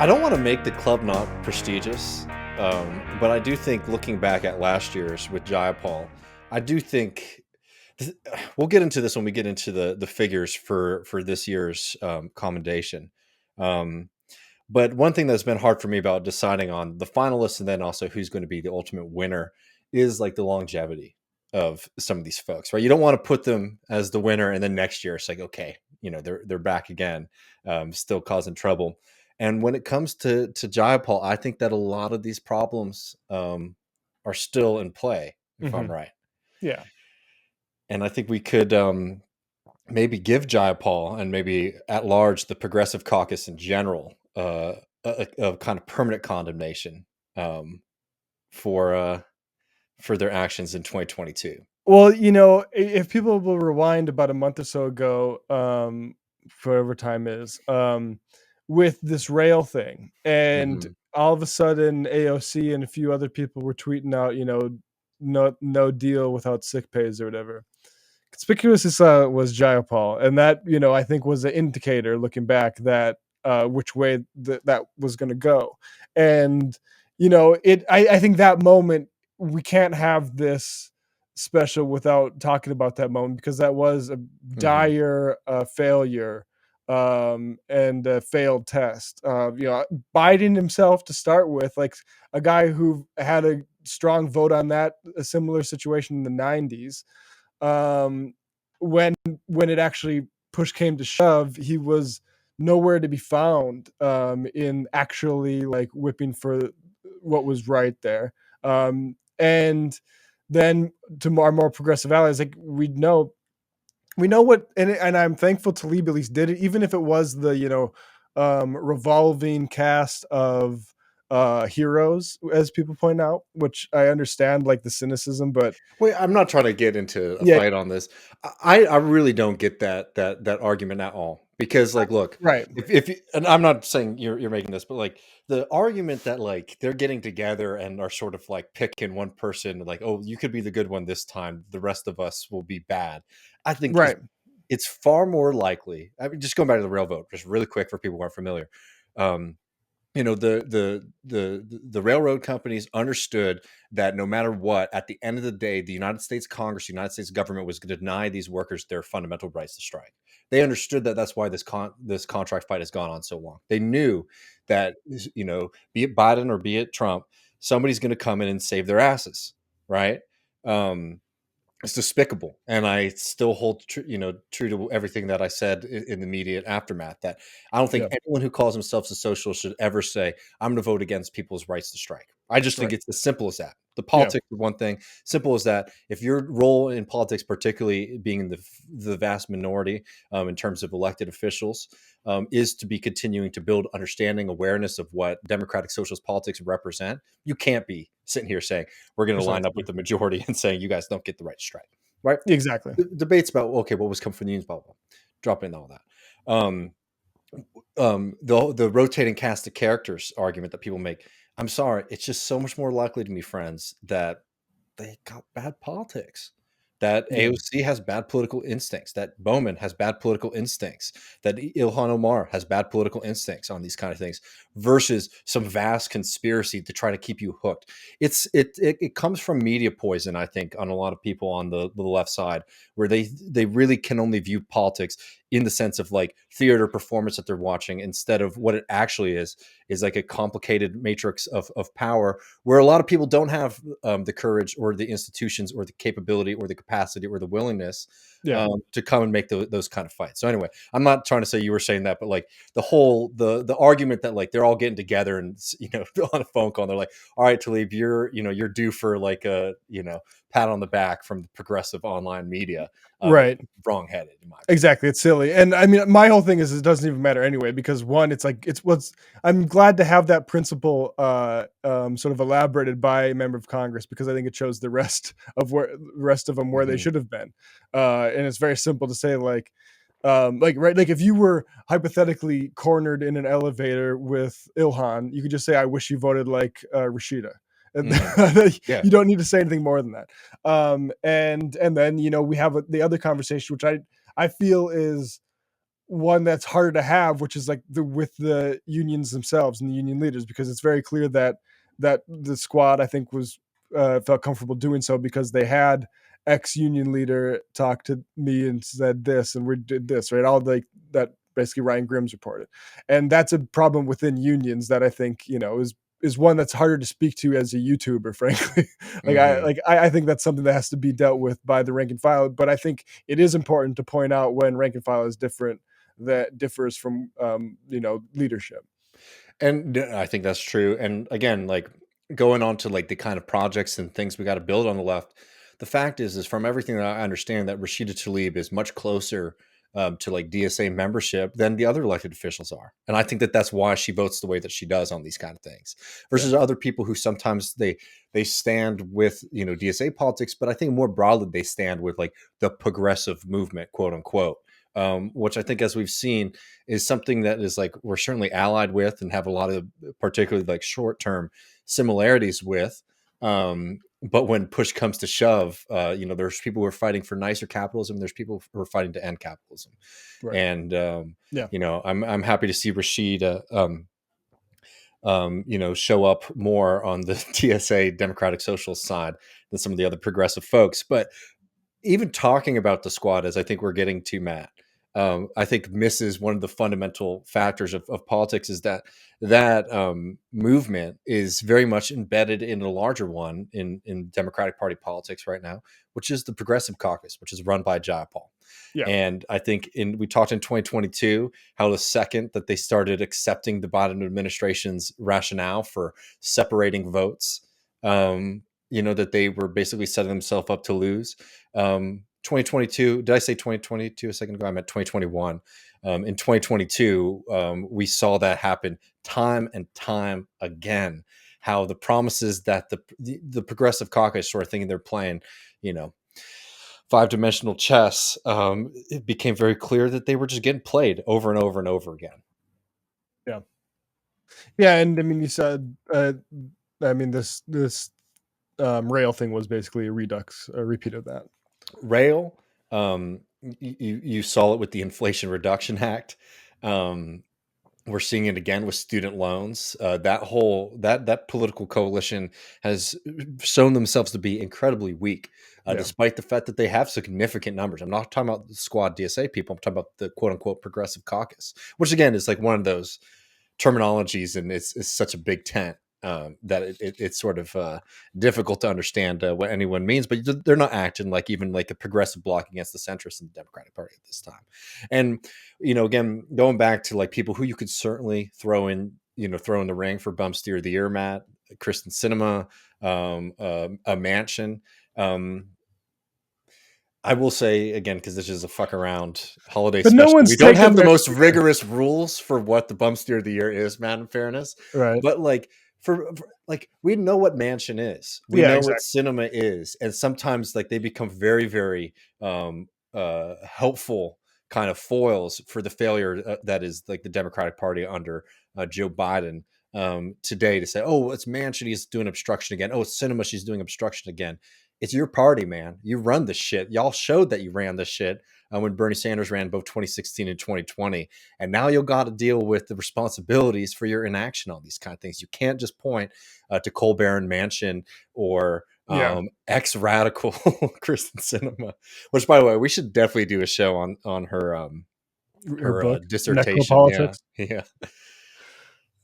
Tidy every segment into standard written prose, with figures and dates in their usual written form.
I don't want to make the club not prestigious, but I do think looking back at last year's with Jayapal, I do think th- we'll get into this when we get into the figures for this year's commendation. Um, but one thing that's been hard for me about deciding on the finalists and then also who's going to be the ultimate winner is like the longevity of some of these folks, right? You don't want to put them as the winner and then next year it's like, okay, they're back again, still causing trouble. And when it comes to Jayapal, I think that a lot of these problems are still in play, if I'm Hmm. right. Yeah. And I think we could maybe give Jayapal and maybe at large the Progressive Caucus in general a kind of permanent condemnation um, for uh, for their actions in 2022. Well, if people will rewind about a month or so ago, forever time is, with this rail thing, and Hmm. all of a sudden AOC and a few other people were tweeting out, no deal without sick pays or whatever. Conspicuous as was Jayapal, and that I think was an indicator looking back that which way that was going to go, and I think that moment we can't have this special without talking about that moment because that was a Hmm. dire failure and a failed test. Biden himself to start with, like a guy who had a strong vote on that, a similar situation in the 90s, um, when it actually push came to shove, he was nowhere to be found in actually like whipping for what was right there. And then to our more progressive allies, like we know what, and I'm thankful Talib at least did it, even if it was the revolving cast of heroes, as people point out, which I understand like the cynicism, but Wait, I'm not trying to get into a yeah, fight on this. I really don't get that argument at all because like look, right, if you, and I'm not saying you're making this, but like the argument that like they're getting together and are sort of like picking one person like, oh, you could be the good one this time, the rest of us will be bad. I think right, it's far more likely. I mean, just going back to the railroad, just really quick for people who aren't familiar. Um, the railroad companies understood that no matter what, at the end of the day, the United States Congress, the United States government was going to deny these workers their fundamental rights to strike. They understood that. That's why this contract fight has gone on so long. They knew that, be it Biden or be it Trump, somebody's going to come in and save their asses, right? Um, it's despicable, and I still hold true to everything that I said in the immediate aftermath. That I don't think yeah, anyone who calls themselves a socialist should ever say, "I'm going to vote against people's rights to strike." I just think right, it's as simple as that. The yeah, politics is one thing, simple as that. If your role in politics, particularly being in the vast minority in terms of elected officials, is to be continuing to build understanding, awareness of what democratic socialist politics represent, you can't be sitting here saying we're going to line up precisely, with the majority and saying you guys don't get the right to strike, right? exactly. Debates about, okay, what was come from the unions, blah blah blah. Drop in all that. The rotating cast of characters argument that people make. I'm sorry, it's just so much more likely to me, friends, that they got bad politics. That Yeah, AOC has bad political instincts. That Bowman has bad political instincts. That Ilhan Omar has bad political instincts on these kind of things, versus some vast conspiracy to try to keep you hooked. It comes from media poison, I think, on a lot of people on the left side, where they really can only view politics in the sense of like theater performance that they're watching, instead of what it actually is like a complicated matrix of power, where a lot of people don't have the courage or the institutions or the capability or the capacity or the willingness yeah, to come and make those kind of fights. So anyway, I'm not trying to say you were saying that, but like the argument that like they're all getting together and on a phone call, and they're like, all right, Talib, you're due for like a pat on the back from the progressive online media. right. Wrong-headed in my opinion. Exactly, it's silly, and I mean, my whole thing is it doesn't even matter anyway because one, it's like it's what's. I'm glad to have that principle sort of elaborated by a member of Congress because I think it shows the rest of them where they Hmm. should have been, and it's very simple to say like right, like if you were hypothetically cornered in an elevator with Ilhan, you could just say, "I wish you voted like Rashida." And Hmm. Yeah. you don't need to say anything more than that. And then we have the other conversation, which I feel is one that's harder to have, which is like with the unions themselves and the union leaders, because it's very clear that the squad, I think, was felt comfortable doing so because they had ex union leader talk to me and said this, and we did this, right? All like that basically Ryan Grimm's reported, and that's a problem within unions that I think is one that's harder to speak to as a YouTuber, frankly. Hmm. I think that's something that has to be dealt with by the rank and file. But I think it is important to point out when rank and file is different, that differs from leadership. And I think that's true. And again, like going on to like the kind of projects and things we got to build on the left. The fact is from everything that I understand, that Rashida Tlaib is much closer to like DSA membership than the other elected officials are, and I think that that's why she votes the way that she does on these kind of things, Yeah, versus other people who sometimes they stand with DSA politics, but I think more broadly they stand with like the progressive movement, quote unquote, which I think, as we've seen, is something that is like we're certainly allied with and have a lot of particularly like short term similarities with. But when push comes to shove, there's people who are fighting for nicer capitalism. There's people who are fighting to end capitalism, right. and Yeah, I'm happy to see Rashid, show up more on the TSA Democratic Socialist side than some of the other progressive folks. But even talking about the squad, as I think we're getting to, Matt, I think misses one of the fundamental factors of politics, is that movement is very much embedded in a larger one in Democratic Party politics right now, which is the Progressive Caucus, which is run by Jayapal. yeah, And I think we talked in 2022 how the second that they started accepting the Biden administration's rationale for separating votes, that they were basically setting themselves up to lose. 2022, did I say 2022 a second ago? I meant 2021. In 2022, we saw that happen time and time again. How the promises that the Progressive Caucus sort of thinking they're playing, you know, five-dimensional chess, it became very clear that they were just getting played over and over and over again. yeah, yeah. And I mean, you said, I mean, this rail thing was basically a repeat of that. Rail, you saw it with the Inflation Reduction Act. Um, we're seeing it again with student loans. That political coalition has shown themselves to be incredibly weak, Yeah, despite the fact that they have significant numbers. I'm not talking about the squad DSA people. I'm talking about the quote unquote Progressive Caucus, which again is like one of those terminologies, and it's such a big tent, that it's sort of difficult to understand what anyone means. But they're not acting like even like a progressive bloc against the centrists in the Democratic Party at this time. And again, going back to like people who you could certainly throw in the ring for bum steer of the year, Matt, Kristen Cinema, a Mansion. Um, I will say again, because this is a fuck around holiday but no special, we one's don't taken have the their most rigorous rules for what the bum steer of the year is, man, in fairness. right. But like for like we know what Mansion is. We Yeah, know what exactly. cinema is. And sometimes like they become very, very helpful kind of foils for the failure that is like the Democratic Party under Joe Biden today, to say, oh, it's Mansion, he's doing obstruction again. Oh, it's cinema, she's doing obstruction again. It's your party, man. You run the shit. Y'all showed that you ran the shit when Bernie Sanders ran both 2016 and 2020. And now you'll got to deal with the responsibilities for your inaction on these kind of things. You can't just point to Colbert and Manchin or Yeah, ex-radical Kristen Cinema, which, by the way, we should definitely do a show on her her book, dissertation. Yeah, Necropolitics. yeah.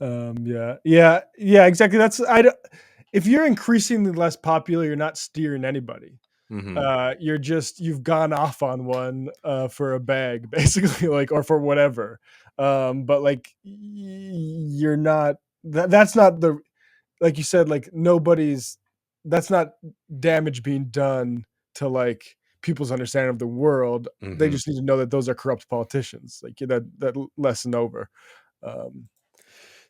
Yeah, yeah, yeah, exactly. That's I don't, if you're increasingly less popular, you're not steering anybody. Hmm. You've gone off on one for a bag, basically, like, or for whatever. But like you're not that's not the, like you said, like nobody's, that's not damage being done to like people's understanding of the world. They Hmm. just need to know that those are corrupt politicians. Like that lesson over. Um,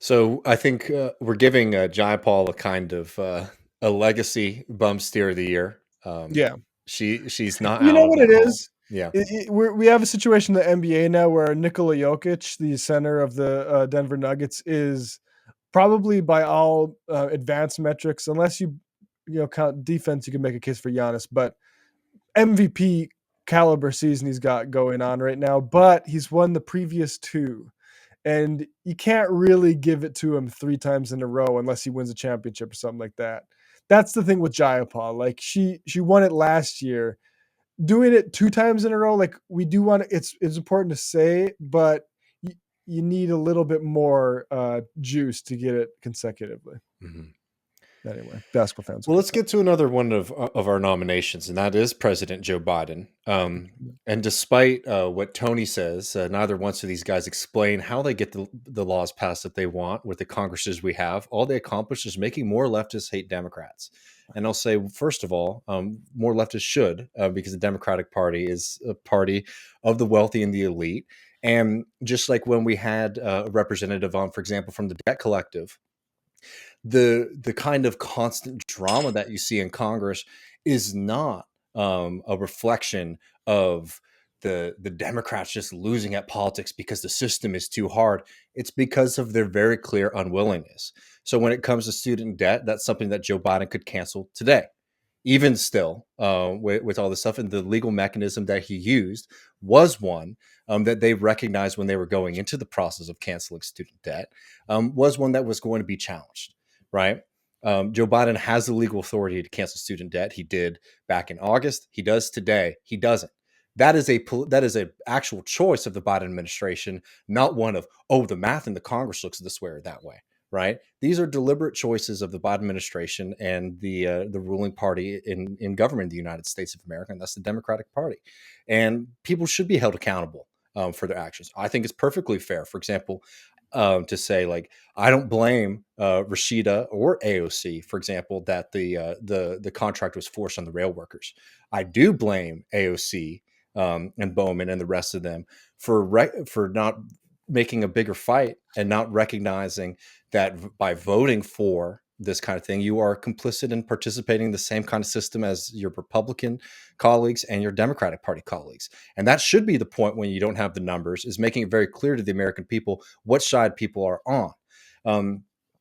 So I think we're giving Jayapal a kind of a legacy bum steer of the year. yeah. She's not You out know of what the it hall. is? Yeah. We have a situation in the NBA now where Nikola Jokic, the center of the Denver Nuggets, is probably by all advanced metrics, unless you count defense, you can make a case for Giannis, but MVP caliber season he's got going on right now, but he's won the previous two. And you can't really give it to him 3 times in a row unless he wins a championship or something like that. That's the thing with Jayapal. Like she won it last year. Doing it 2 times in a row, like we do want to, it's important to say, but you need a little bit more juice to get it consecutively. Mhm. Anyway, basketball fans will Well, get let's that. get to another one of our nominations, and that is President Joe Biden. And despite what Tony says, neither once of these guys explain how they get the laws passed that they want with the Congresses we have. All they accomplish is making more leftists hate Democrats. And I'll say, first of all, more leftists should, because the Democratic Party is a party of the wealthy and the elite. And just like when we had a representative on, for example, from the Debt Collective, the kind of constant drama that you see in Congress is not a reflection of the Democrats just losing at politics because the system is too hard. It's because of their very clear unwillingness. So when it comes to student debt, that's something that Joe Biden could cancel today. Even still, with all this stuff, and the legal mechanism that he used was one that they recognized when they were going into the process of canceling student debt, was one that was going to be challenged, right? Joe Biden has the legal authority to cancel student debt. He did back in August. He does today. He doesn't. That is a actual choice of the Biden administration, not one of, oh, the math in the Congress looks this way or that way, right? These are deliberate choices of the Biden administration and the ruling party in government in the United States of America, and that's the Democratic Party. And people should be held accountable for their actions. I think it's perfectly fair, for example, to say, like, I don't blame Rashida or AOC, for example, that the contract was forced on the rail workers. I do blame AOC and Bowman and the rest of them for not making a bigger fight and not recognizing that by voting for this kind of thing, you are complicit in participating in the same kind of system as your Republican colleagues and your Democratic Party colleagues. And that should be the point when you don't have the numbers, is making it very clear to the American people what side people are on.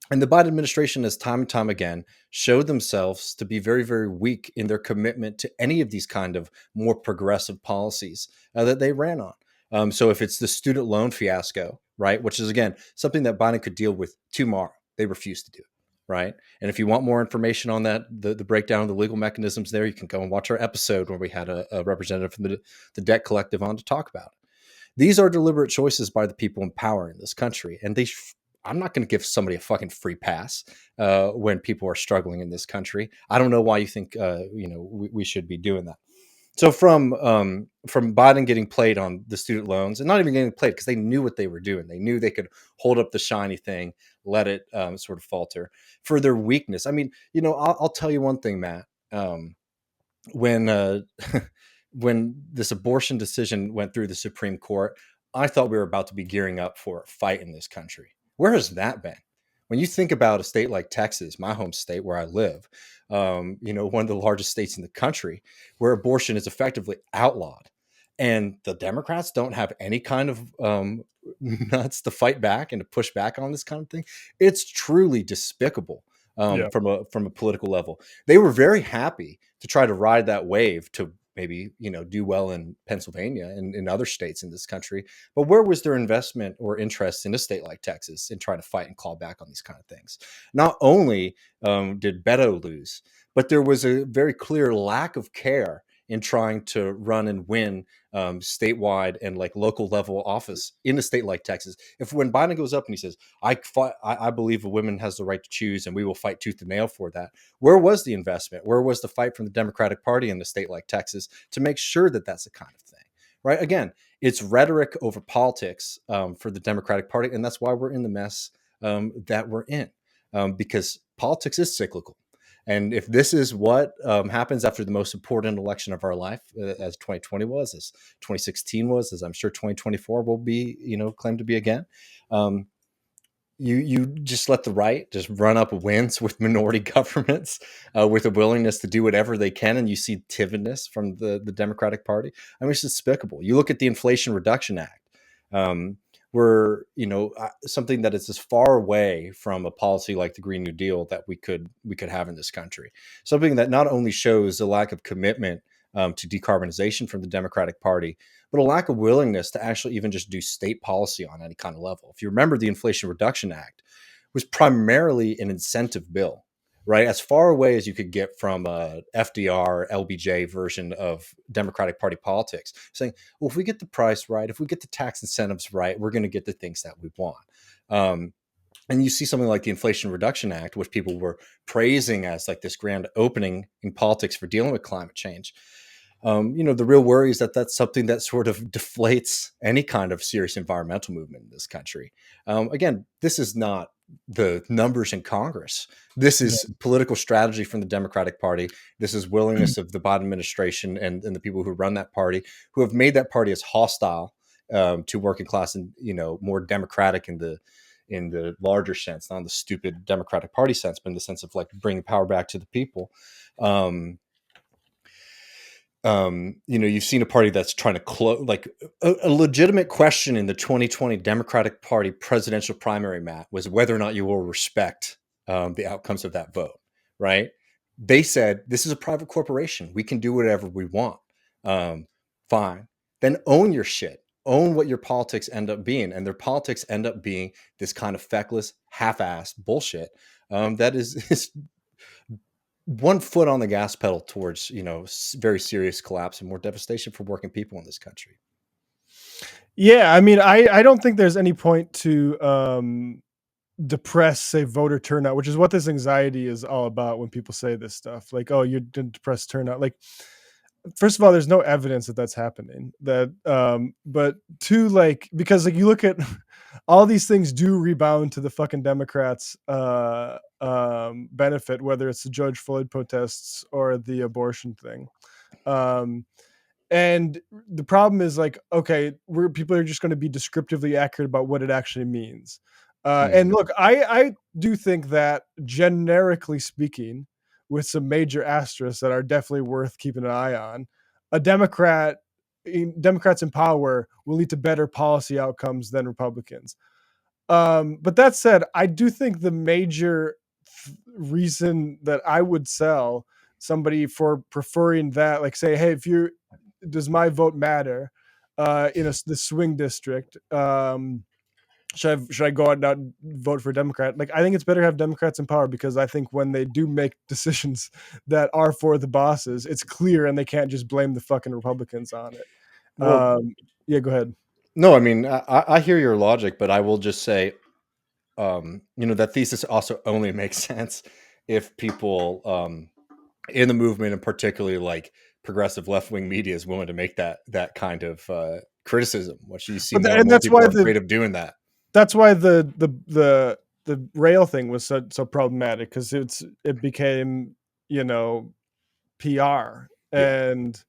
And the Biden administration has time and time again showed themselves to be very, very weak in their commitment to any of these kind of more progressive policies that they ran on. So if it's the student loan fiasco, right, which is, again, something that Biden could deal with tomorrow, they refuse to do it, right? And if you want more information on that, the breakdown of the legal mechanisms there, you can go and watch our episode where we had a representative from the Debt Collective on to talk about it. These are deliberate choices by the people in power in this country, and I'm not going to give somebody a fucking free pass when people are struggling in this country. I don't know why you think we should be doing that. So from Biden getting played on the student loans, and not even getting played because they knew what they were doing. They knew they could hold up the shiny thing, let it sort of falter for their weakness. I mean, I'll tell you one thing, Matt. When when this abortion decision went through the Supreme Court, I thought we were about to be gearing up for a fight in this country. Where has that been? When you think about a state like Texas, my home state where I live, one of the largest states in the country, where abortion is effectively outlawed, and the Democrats don't have any kind of nuts to fight back and to push back on this kind of thing. It's truly despicable Yeah. from a political level. They were very happy to try to ride that wave to maybe do well in Pennsylvania and in other states in this country. But where was their investment or interest in a state like Texas in trying to fight and claw back on these kind of things? Not only did Beto lose, but there was a very clear lack of care in trying to run and win statewide and like local level office in a state like Texas. If when Biden goes up and he says, I believe a woman has the right to choose and we will fight tooth and nail for that. Where was the investment? Where was the fight from the Democratic Party in a state like Texas to make sure that that's the kind of thing, right? Again, it's rhetoric over politics for the Democratic Party. And that's why we're in the mess that we're in, because politics is cyclical. And if this is what happens after the most important election of our life, as 2020 was, as 2016 was, as I'm sure 2024 will be, claimed to be again, you just let the right just run up wins with minority governments, with a willingness to do whatever they can, and you see timidness from the Democratic Party. I mean, it's despicable. You look at the Inflation Reduction Act, where something that is as far away from a policy like the Green New Deal that we could have in this country. Something that not only shows a lack of commitment to decarbonization from the Democratic Party, but a lack of willingness to actually even just do state policy on any kind of level. If you remember, the Inflation Reduction Act was primarily an incentive bill, right? As far away as you could get from a FDR, LBJ version of Democratic Party politics, saying, well, if we get the price right, if we get the tax incentives right, we're going to get the things that we want. And you see something like the Inflation Reduction Act, which people were praising as like this grand opening in politics for dealing with climate change. The real worry is that that's something that sort of deflates any kind of serious environmental movement in this country. Again, this is not the numbers in Congress. This Yeah. is political strategy from the Democratic Party. This is willingness of the Biden administration and the people who run that party, who have made that party as hostile to working class and more democratic in the larger sense, not in the stupid Democratic Party sense, but in the sense of like bringing power back to the people. You've seen a party that's trying to close, like a legitimate question in the 2020 Democratic Party presidential primary, Matt, was whether or not you will respect the outcomes of that vote, right? They said, this is a private corporation. We can do whatever we want. Fine. Then own your shit. Own what your politics end up being. And their politics end up being this kind of feckless, half-assed bullshit that is one foot on the gas pedal towards very serious collapse and more devastation for working people in this country. Yeah, I mean, I don't think there's any point to depress, say, voter turnout, which is what this anxiety is all about when people say this stuff. Like, oh, you didn't depress turnout. Like, first of all, there's no evidence that that's happening. But two, like, because like you look at all these things do rebound to the fucking Democrats' benefit, whether it's the George Floyd protests or the abortion thing. And the problem is like, okay, people are just going to be descriptively accurate about what it actually means. And look, I do think that generically speaking, with some major asterisks that are definitely worth keeping an eye on, a Democrats in power will lead to better policy outcomes than Republicans. But that said, I do think the major reason that I would sell somebody for preferring that, like say, hey, does my vote matter in the swing district? Should I go out and vote for a Democrat? Like, I think it's better to have Democrats in power because I think when they do make decisions that are for the bosses, it's clear and they can't just blame the fucking Republicans on it. Well, Yeah, go ahead. no, I mean, I hear your logic, but I will just say, that thesis also only makes sense if people in the movement, and particularly like progressive left-wing media, is willing to make that kind of criticism, which you see But more and and more people are afraid of doing that. that's why the rail thing was so problematic because it became you know PR Yeah. and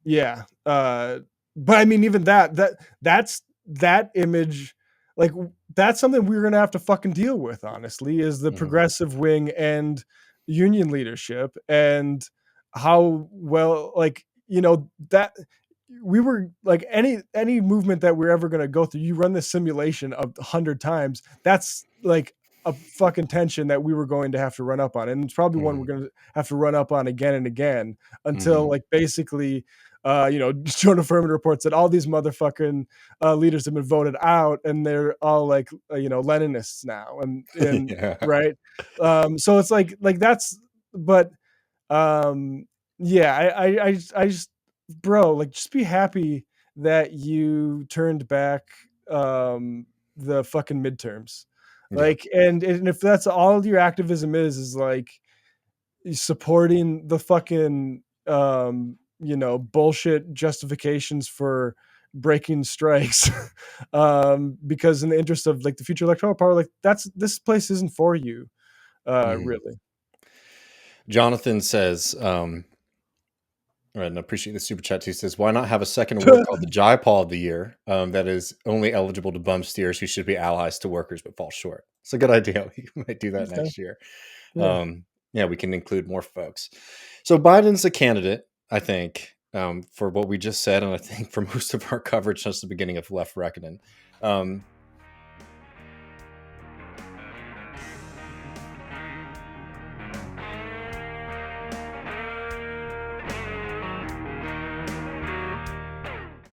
yeah but I mean even that image like that's something we're gonna have to fucking deal with honestly is the Mhm. progressive wing and union leadership and how well like that we were like any movement that we're ever going to go through you run this simulation of 100 times that's like a fucking tension that we were going to have to run up on and it's probably one we're Mhm. going to have to run up on again and again until Mhm. like basically Jonah Furman reports that all these motherfucking leaders have been voted out and they're all like Leninists now and Yeah. right so it's like that's but um yeah I just bro like just be happy that you turned back um the fucking midterms Yeah. like and if that's all your activism is like supporting the fucking bullshit justifications for breaking strikes because in the interest of like the future electoral power like this place isn't for you Mhm. really. Jonathan says, right, and I appreciate the super chat. He says, "Why not have a second award called the Jayapal of the Year? That is only eligible to bum steers who should be allies to workers but fall short." It's a good idea. We might do that Okay. next year. Yeah. Yeah, we can include more folks. So Biden's a candidate, I think, for what we just said, and I think for most of our coverage since the beginning of Left Reckoning.